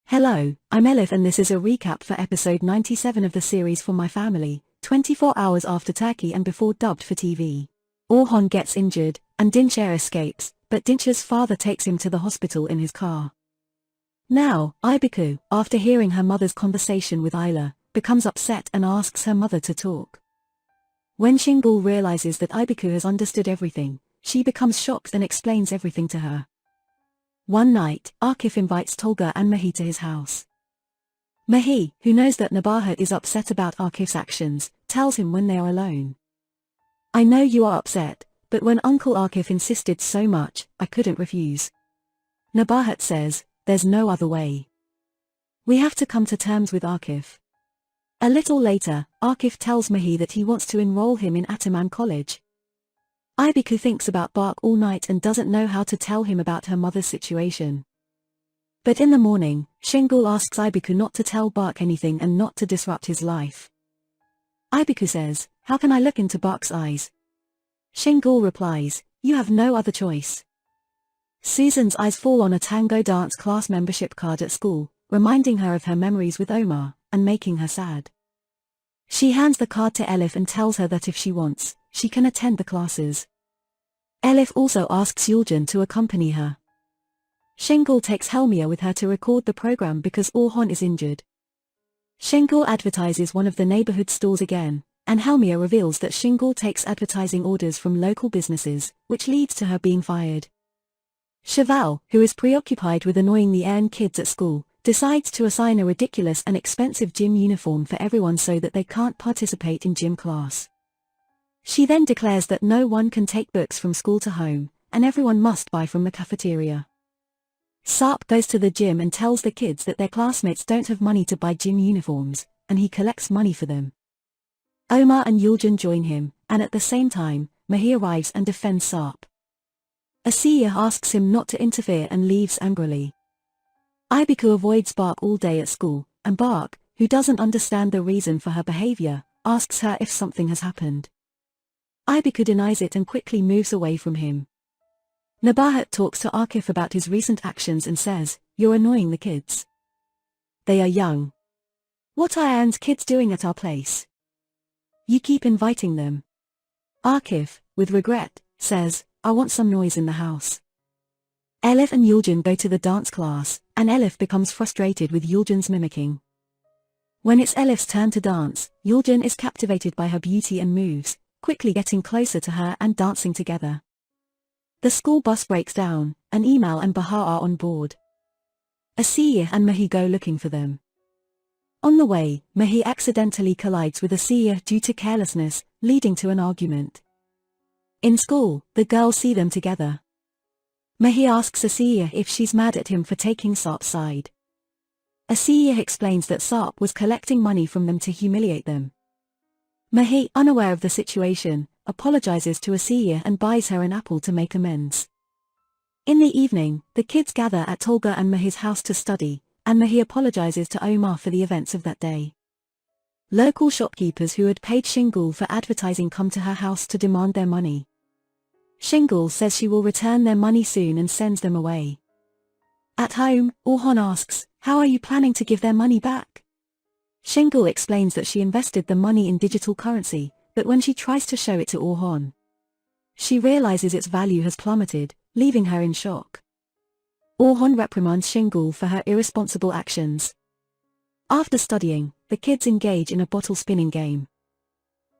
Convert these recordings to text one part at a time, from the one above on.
Hello, I'm Elif and this is a recap for episode 97 of the series For My Family, 24 hours after Turkey and before dubbed for TV. Orhan gets injured, and Dinçer escapes, but Dinçer's father takes him to the hospital in his car. Now, Aybüke, after hearing her mother's conversation with Ayla, becomes upset and asks her mother to talk. When Şengül realizes that Aybüke has understood everything, she becomes shocked and explains everything to her. One night, Akif invites Tolga and Mahi to his house. Mahi, who knows that Nebahat is upset about Akif's actions, tells him when they are alone. I know you are upset, but when Uncle Akif insisted so much, I couldn't refuse. Nebahat says, there's no other way. We have to come to terms with Akif. A little later, Akif tells Mahi that he wants to enroll him in Ataman College. Aybüke thinks about Bark all night and doesn't know how to tell him about her mother's situation. But in the morning, Şengül asks Aybüke not to tell Bark anything and not to disrupt his life. Aybüke says, how can I look into Bark's eyes? Şengül replies, you have no other choice. Süsen's eyes fall on a tango dance class membership card at school, reminding her of her memories with Omar, and making her sad. She hands the card to Elif and tells her that if she wants, she can attend the classes. Elif also asks Yulcan to accompany her. Şengül takes Helmia with her to record the program because Orhan is injured. Şengül advertises one of the neighborhood stores again, and Helmia reveals that Şengül takes advertising orders from local businesses, which leads to her being fired. Şevval, who is preoccupied with annoying the Ern kids at school, decides to assign a ridiculous and expensive gym uniform for everyone so that they can't participate in gym class. She then declares that no one can take books from school to home, and everyone must buy from the cafeteria. Sarp goes to the gym and tells the kids that their classmates don't have money to buy gym uniforms, and he collects money for them. Omar and Yulcan join him, and at the same time, Mahi arrives and defends Sarp. Asiye asks him not to interfere and leaves angrily. Aybüke avoids Bark all day at school, and Bark, who doesn't understand the reason for her behavior, asks her if something has happened. Aybüke denies it and quickly moves away from him. Nebahat talks to Akif about his recent actions and says, you're annoying the kids. They are young. What are Ern's kids doing at our place? You keep inviting them. Akif, with regret, says, I want some noise in the house. Elif and Yulcan go to the dance class, and Elif becomes frustrated with Yulcan's mimicking. When it's Elif's turn to dance, Yulcan is captivated by her beauty and moves, quickly getting closer to her and dancing together. The school bus breaks down, and Emal and Bahar are on board. Asiye and Mahi go looking for them. On the way, Mahi accidentally collides with Asiye due to carelessness, leading to an argument. In school, the girls see them together. Mahi asks Asiye if she's mad at him for taking Sarp's side. Asiye explains that Sarp was collecting money from them to humiliate them. Mahi, unaware of the situation, apologizes to Asiye and buys her an apple to make amends. In the evening, the kids gather at Tolga and Mahi's house to study, and Mahi apologizes to Omar for the events of that day. Local shopkeepers who had paid Şengül for advertising come to her house to demand their money. Şengül says she will return their money soon and sends them away. At home, Orhan asks, how are you planning to give their money back? Şengül explains that she invested the money in digital currency, but when she tries to show it to Orhan, she realizes its value has plummeted, leaving her in shock. Orhan reprimands Şengül for her irresponsible actions. After studying, the kids engage in a bottle spinning game.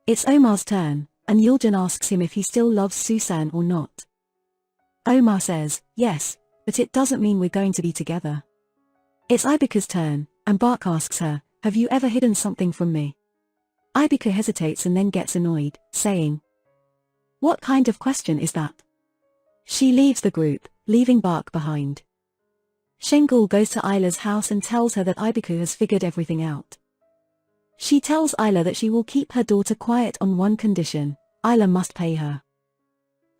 It's Omar's turn, and Yulcan asks him if he still loves Süsen or not. Omar says, yes, but it doesn't mean we're going to be together. It's Aybüke's turn, and Bark asks her, have you ever hidden something from me? Aybüke hesitates and then gets annoyed, saying, what kind of question is that? She leaves the group, leaving Bark behind. Şengül goes to Ayla's house and tells her that Aybüke has figured everything out. She tells Ayla that she will keep her daughter quiet on one condition: Ayla must pay her.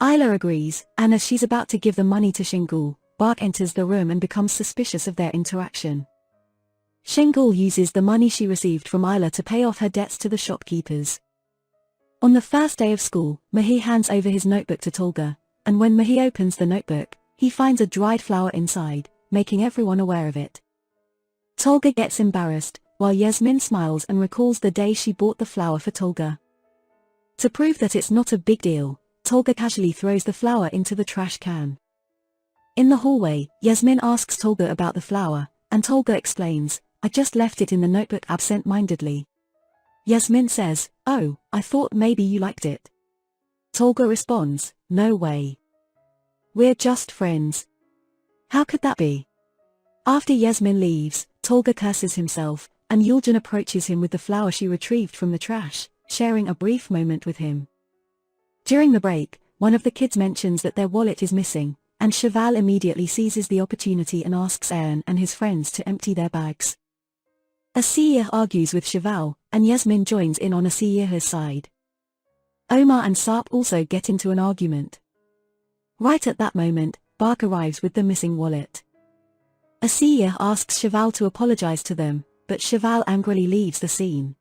Ayla agrees, and as she's about to give the money to Şengül, Bark enters the room and becomes suspicious of their interaction. Şengül uses the money she received from Ayla to pay off her debts to the shopkeepers. On the first day of school, Mahi hands over his notebook to Tolga, and when Mahi opens the notebook, he finds a dried flower inside, making everyone aware of it. Tolga gets embarrassed, while Yasmin smiles and recalls the day she bought the flower for Tolga. To prove that it's not a big deal, Tolga casually throws the flower into the trash can. In the hallway, Yasmin asks Tolga about the flower, and Tolga explains, "I just left it in the notebook absent-mindedly." Yasmin says, "Oh, I thought maybe you liked it." Tolga responds, "No way. We're just friends." How could that be? After Yasmin leaves, Tolga curses himself, and Yuljan approaches him with the flower she retrieved from the trash, sharing a brief moment with him. During the break, one of the kids mentions that their wallet is missing, and Cheval immediately seizes the opportunity and asks Aaron and his friends to empty their bags. Asiye argues with Cheval, and Yasmin joins in on Asiye's side. Omar and Sarp also get into an argument. Right at that moment, Bark arrives with the missing wallet. Asiye asks Cheval to apologize to them, but Cheval angrily leaves the scene.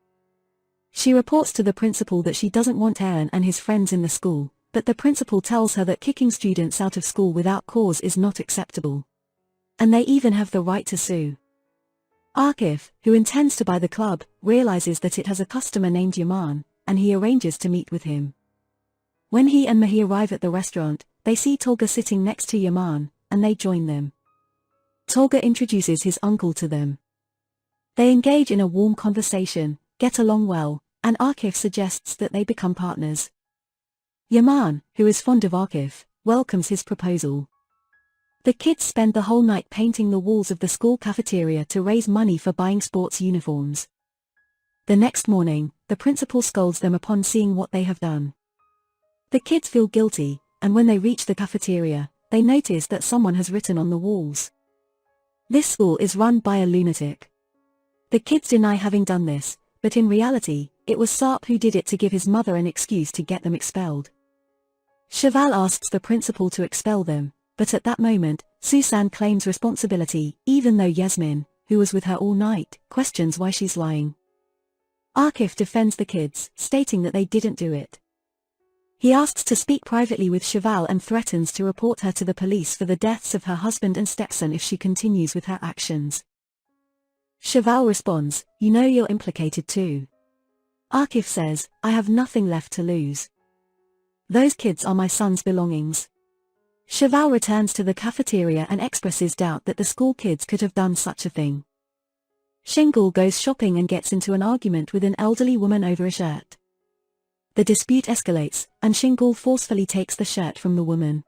She reports to the principal that she doesn't want Aaron and his friends in the school, but the principal tells her that kicking students out of school without cause is not acceptable. And they even have the right to sue. Akif, who intends to buy the club, realizes that it has a customer named Yaman, and he arranges to meet with him. When he and Mahi arrive at the restaurant, they see Tolga sitting next to Yaman, and they join them. Tolga introduces his uncle to them. They engage in a warm conversation, get along well, and Akif suggests that they become partners. Yaman, who is fond of Akif, welcomes his proposal. The kids spend the whole night painting the walls of the school cafeteria to raise money for buying sports uniforms. The next morning, the principal scolds them upon seeing what they have done. The kids feel guilty, and when they reach the cafeteria, they notice that someone has written on the walls. This school is run by a lunatic. The kids deny having done this, but in reality, it was Sarp who did it to give his mother an excuse to get them expelled. Cheval asks the principal to expel them, but at that moment, Süsen claims responsibility, even though Yasmin, who was with her all night, questions why she's lying. Akif defends the kids, stating that they didn't do it. He asks to speak privately with Cheval and threatens to report her to the police for the deaths of her husband and stepson if she continues with her actions. Cheval responds, "You know you're implicated too." Akif says, "I have nothing left to lose. Those kids are my son's belongings." Cheval returns to the cafeteria and expresses doubt that the school kids could have done such a thing. Shingle goes shopping and gets into an argument with an elderly woman over a shirt. The dispute escalates, and Shingle forcefully takes the shirt from the woman.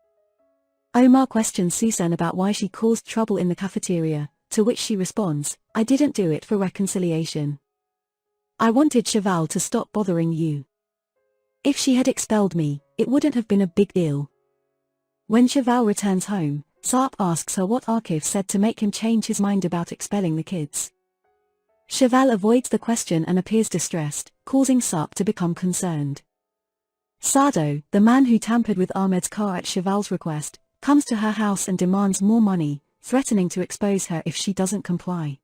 Omar questions Süsen about why she caused trouble in the cafeteria, to which she responds, "I didn't do it for reconciliation. I wanted Cheval to stop bothering you. If she had expelled me, it wouldn't have been a big deal." When Cheval returns home, Sarp asks her what Akif said to make him change his mind about expelling the kids. Cheval avoids the question and appears distressed, causing Sarp to become concerned. Sado, the man who tampered with Ahmed's car at Cheval's request, comes to her house and demands more money, threatening to expose her if she doesn't comply.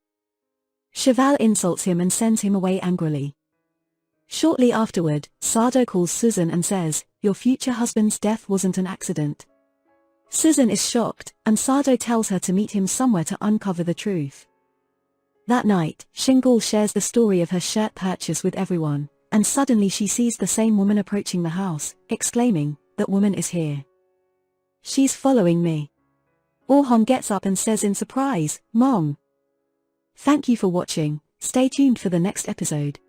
Cheval insults him and sends him away angrily. Shortly afterward, Sado calls Süsen and says, "Your future husband's death wasn't an accident." Süsen is shocked, and Sado tells her to meet him somewhere to uncover the truth. That night, Shingle shares the story of her shirt purchase with everyone, and suddenly she sees the same woman approaching the house, exclaiming, "That woman is here. She's following me." Orhan gets up and says in surprise, "Mom." Thank you for watching, stay tuned for the next episode.